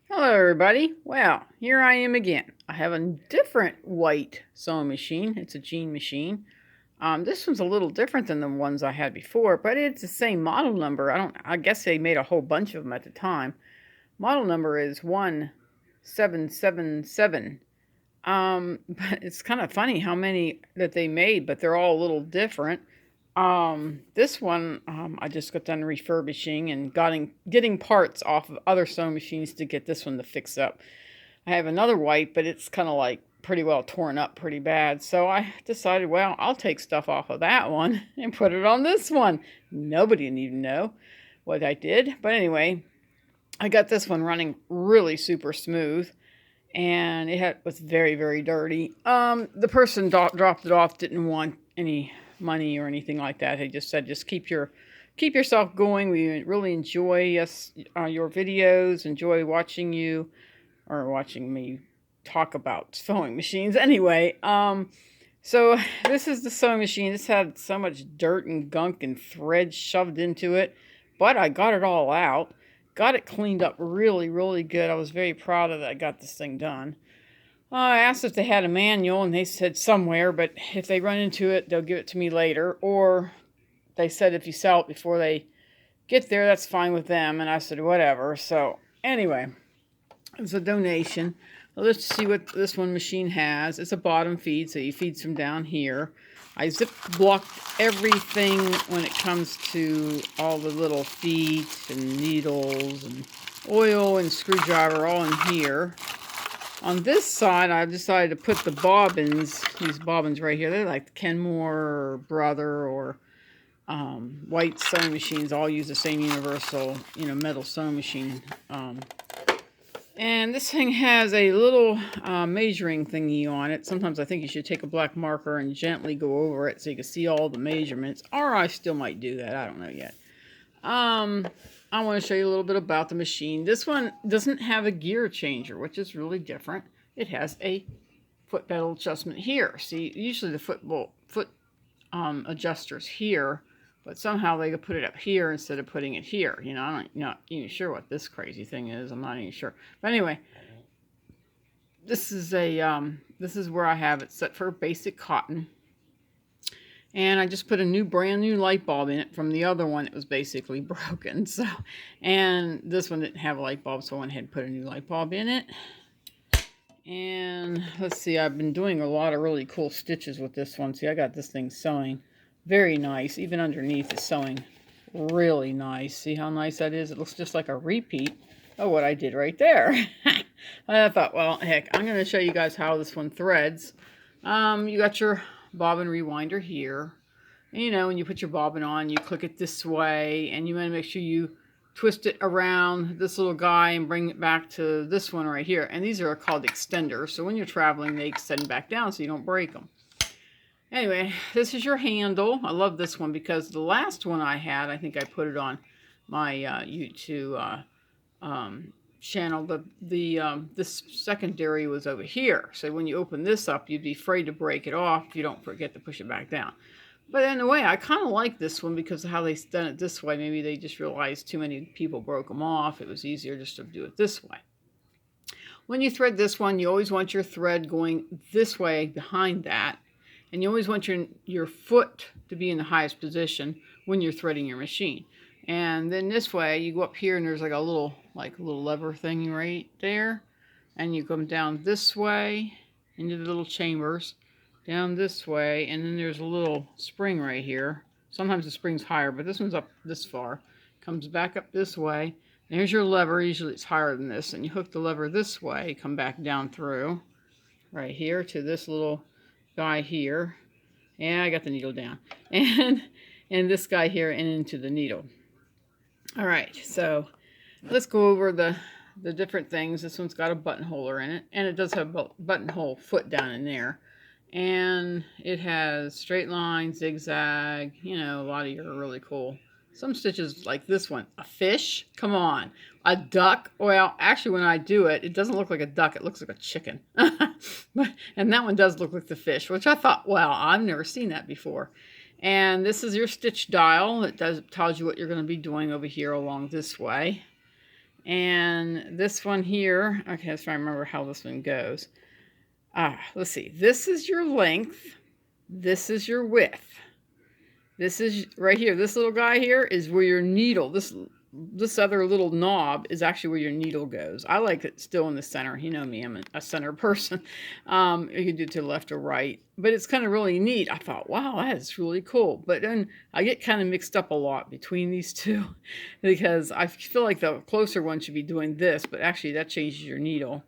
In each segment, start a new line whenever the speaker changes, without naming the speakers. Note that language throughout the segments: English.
Hello everybody. Well, here I am again. I have a different white sewing machine. It's a jean machine. This one's a little different than the ones I had before, but it's the same model number. I guess they made a whole bunch of them at the time. Model number is 1777. But it's kind of funny how many that they made, but they're all a little different. This one, I just got done refurbishing and getting parts off of other sewing machines to get this one to fix up. I have another white, but it's kind of like pretty well torn up pretty bad. So I decided, well, I'll take stuff off of that one and put it on this one. Nobody need to know what I did. But anyway, I got this one running really super smooth, and was very, very dirty. The person dropped it off didn't want any money or anything like that. They just said, just keep yourself going. We really enjoy your videos, enjoy watching you or watching me talk about sewing machines. Anyway, so this is the sewing machine. This had so much dirt and gunk and thread shoved into it, but I got it all out. Got it cleaned up really, really good. I was very proud of that. I got this thing done. I asked if they had a manual, and they said somewhere, but if they run into it, they'll give it to me later. Or they said if you sell it before they get there, that's fine with them. And I said, whatever. So anyway, it was a donation. Well, let's see what this one machine has. It's a bottom feed, so you feed from down here. I zip blocked everything when it comes to all the little feet and needles and oil and screwdriver all in here. On this side, I've decided to put the bobbins, these bobbins right here. They're like the Kenmore or Brother or white sewing machines. All use the same universal, metal sewing machine. And this thing has a little measuring thingy on it. Sometimes I think you should take a black marker and gently go over it so you can see all the measurements. Or I still might do that. I don't know yet. I want to show you a little bit about the machine. This one doesn't have a gear changer, which is really different. It has a foot pedal adjustment here. See, usually the foot adjuster's here, but somehow they could put it up here instead of putting it here. I'm not even sure what this crazy thing is. I'm not even sure. But anyway, this is where I have it set for basic cotton. And I just put a brand new light bulb in it. From the other one, it was basically broken. And this one didn't have a light bulb, so I went ahead and put a new light bulb in it. And let's see, I've been doing a lot of really cool stitches with this one. See, I got this thing sewing very nice. Even underneath is sewing really nice. See how nice that is? It looks just like a repeat of what I did right there. I thought, well, heck, I'm going to show you guys how this one threads. You got your bobbin rewinder here. And when you put your bobbin on, you click it this way, and you want to make sure you twist it around this little guy and bring it back to this one right here. And these are called extenders, so when you're traveling, they extend back down so you don't break them. Anyway, this is your handle. I love this one because the last one I had, I think I put it on my YouTube channel. This secondary was over here, so when you open this up, you'd be afraid to break it off if you don't forget to push it back down. But in a way, I kind of like this one because of how they done it this way. Maybe they just realized too many people broke them off. It was easier just to do it this way. When you thread this one, you always want your thread going this way behind that, and you always want your foot to be in the highest position when you're threading your machine. And then this way, you go up here, and there's like a little lever thing right there. And you come down this way into the little chambers, down this way, and then there's a little spring right here. Sometimes the spring's higher, but this one's up this far. Comes back up this way. There's your lever. Usually it's higher than this. And you hook the lever this way, come back down through right here to this little guy here. And I got the needle down. And this guy here and into the needle. All right, so let's go over the different things. This one's got a buttonholer in it, and it does have a buttonhole foot down in there. And it has straight line, zigzag, a lot of your really cool. Some stitches like this one. A fish? Come on. A duck? Well, actually, when I do it, it doesn't look like a duck. It looks like a chicken. And that one does look like the fish, which I thought, wow, I've never seen that before. And this is your stitch dial. It tells you what you're going to be doing over here along this way. And this one here, okay, let's try to remember how this one goes. Let's see. This is your length. This is your width. This is right here. This little guy here is where your needle, this other little knob is actually where your needle goes. I like it still in the center. You know me, I'm a center person. You can do it to the left or right, but it's kind of really neat. I thought, wow, that is really cool. But then I get kind of mixed up a lot between these two because I feel like the closer one should be doing this, but actually that changes your needle.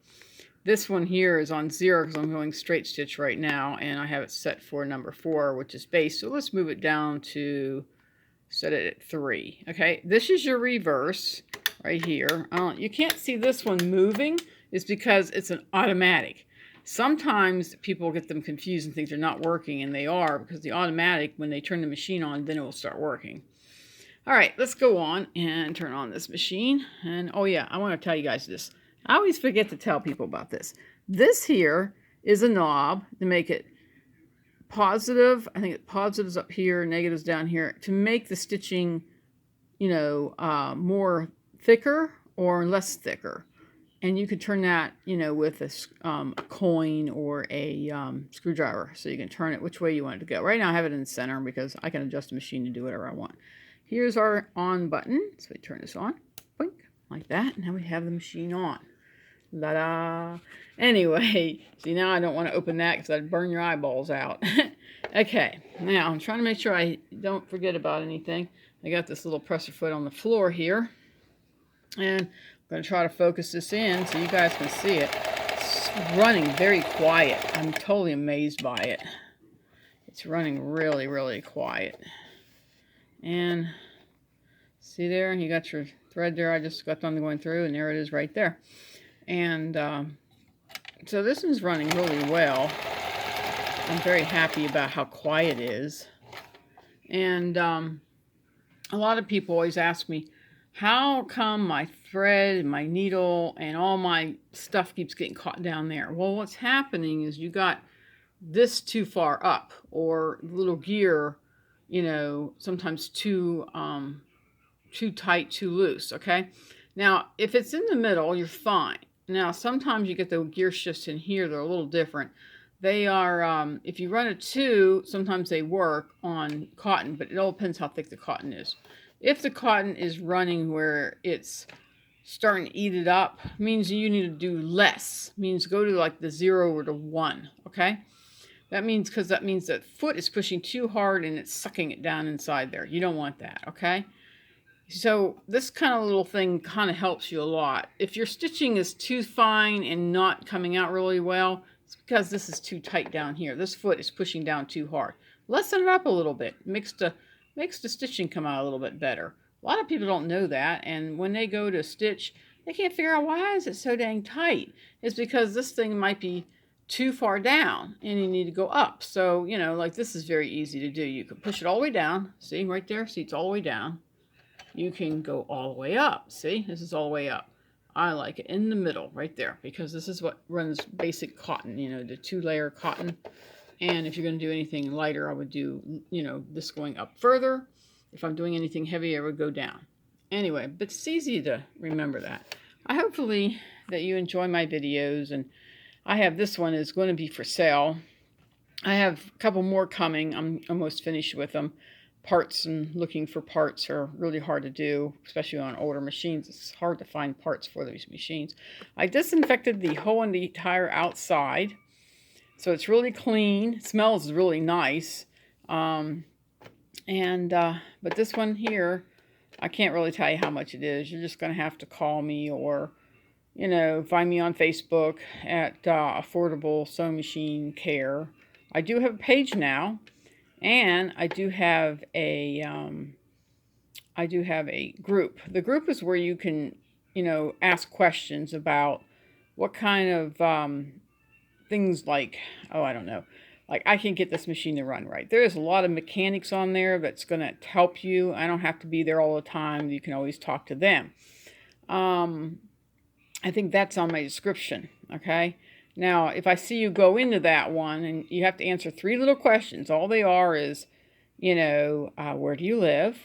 This one here is on 0 because I'm going straight stitch right now, and I have it set for number 4, which is base. So let's move it down to set it at 3. Okay, this is your reverse right here. You can't see this one moving. It's because it's an automatic. Sometimes people get them confused and think they're not working, and they are, because the automatic, when they turn the machine on, then it will start working. All right, let's go on and turn on this machine. And oh yeah, I want to tell you guys this. I always forget to tell people about this. This here is a knob to make it positive. I think positive's up here, negative's down here, to make the stitching, you know, more thicker or less thicker. And you could turn that, you know, with a coin or a screwdriver. So you can turn it which way you want it to go. Right now I have it in the center because I can adjust the machine to do whatever I want. Here's our on button. So we turn this on, blink, like that. Now we have the machine on. La-da. Anyway, see, now I don't want to open that because I'd burn your eyeballs out. Okay, now I'm trying to make sure I don't forget about anything. I got this little presser foot on the floor here. And I'm going to try to focus this in so you guys can see it. It's running very quiet. I'm totally amazed by it. It's running really, really quiet. And see there, you got your thread there. I just got done going through, and there it is right there. And so this is running really well. I'm very happy about how quiet it is. And a lot of people always ask me, how come my thread and my needle and all my stuff keeps getting caught down there? Well, what's happening is you got this too far up, or the little gear, you know, sometimes too tight, too loose, okay? Now, if it's in the middle, you're fine. Now, sometimes you get the gear shifts in here. They're a little different. They are, if you run a 2, sometimes they work on cotton, but it all depends how thick the cotton is. If the cotton is running where it's starting to eat it up, means you need to do less. Means go to like the 0 or the 1, okay? That means, because that means that foot is pushing too hard and it's sucking it down inside there. You don't want that, okay? So this kind of little thing kind of helps you a lot. If your stitching is too fine and not coming out really well, it's because this is too tight down here. This foot is pushing down too hard. Lessen it up a little bit. Makes the stitching come out a little bit better. A lot of people don't know that, and when they go to stitch, they can't figure out why is it so dang tight. It's because this thing might be too far down and you need to go up. So, you know, like this is very easy to do. You can push it all the way down. See right there? See, it's all the way down. You can go all the way up. See, this is all the way up. I like it in the middle right there because this is what runs basic cotton, you know, the 2-layer cotton. And if you're going to do anything lighter, I would do, you know, this going up further. If I'm doing anything heavy, I would go down. Anyway, but it's easy to remember that. Hopefully that you enjoy my videos, and I have this one is going to be for sale. I have a couple more coming. I'm almost finished with them. Parts and looking for parts are really hard to do, especially on older machines. It's hard to find parts for these machines. I disinfected the whole and the entire outside, so it's really clean. It smells really nice. But this one here, I can't really tell you how much it is. You're just going to have to call me or, you know, find me on Facebook at Affordable Sewing Machine Care. I do have a page now. And I do have a group. The group is where you can, you know, ask questions about what kind of things like, oh, I don't know, like I can get this machine to run right. There's a lot of mechanics on there that's going to help you. I don't have to be there all the time. You can always talk to them. I think that's on my description, okay? Now, if I see you go into that one, and you have to answer 3 little questions. All they are is, you know, where do you live?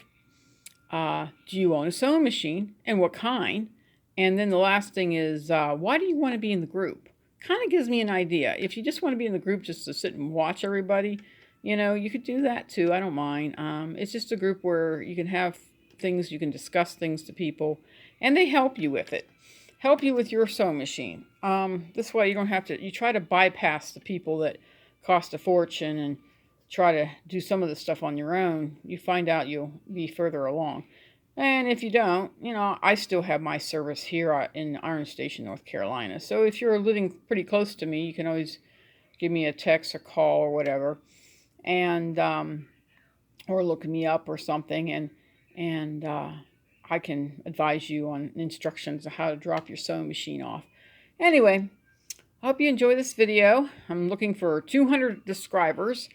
Do you own a sewing machine? And what kind? And then the last thing is, why do you want to be in the group? Kind of gives me an idea. If you just want to be in the group just to sit and watch everybody, you could do that too. I don't mind. It's just a group where you can have things, you can discuss things to people, and they help you with it. Help you with your sewing machine. This way you don't have to, you try to bypass the people that cost a fortune and try to do some of the stuff on your own. You find out you'll be further along. And if you don't, I still have my service here in Iron Station, North Carolina. So if you're living pretty close to me, you can always give me a text or call or whatever, and or look me up or something, and I can advise you on instructions on how to drop your sewing machine off. Anyway, I hope you enjoy this video. I'm looking for 200 subscribers,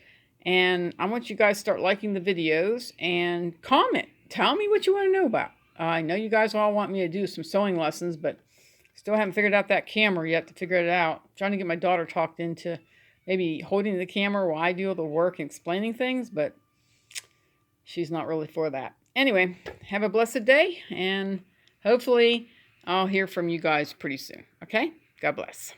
and I want you guys to start liking the videos and comment. Tell me what you want to know about. I know you guys all want me to do some sewing lessons, but still haven't figured out that camera yet to figure it out. I'm trying to get my daughter talked into maybe holding the camera while I do all the work and explaining things, but she's not really for that. Anyway, have a blessed day, and hopefully I'll hear from you guys pretty soon. Okay? God bless.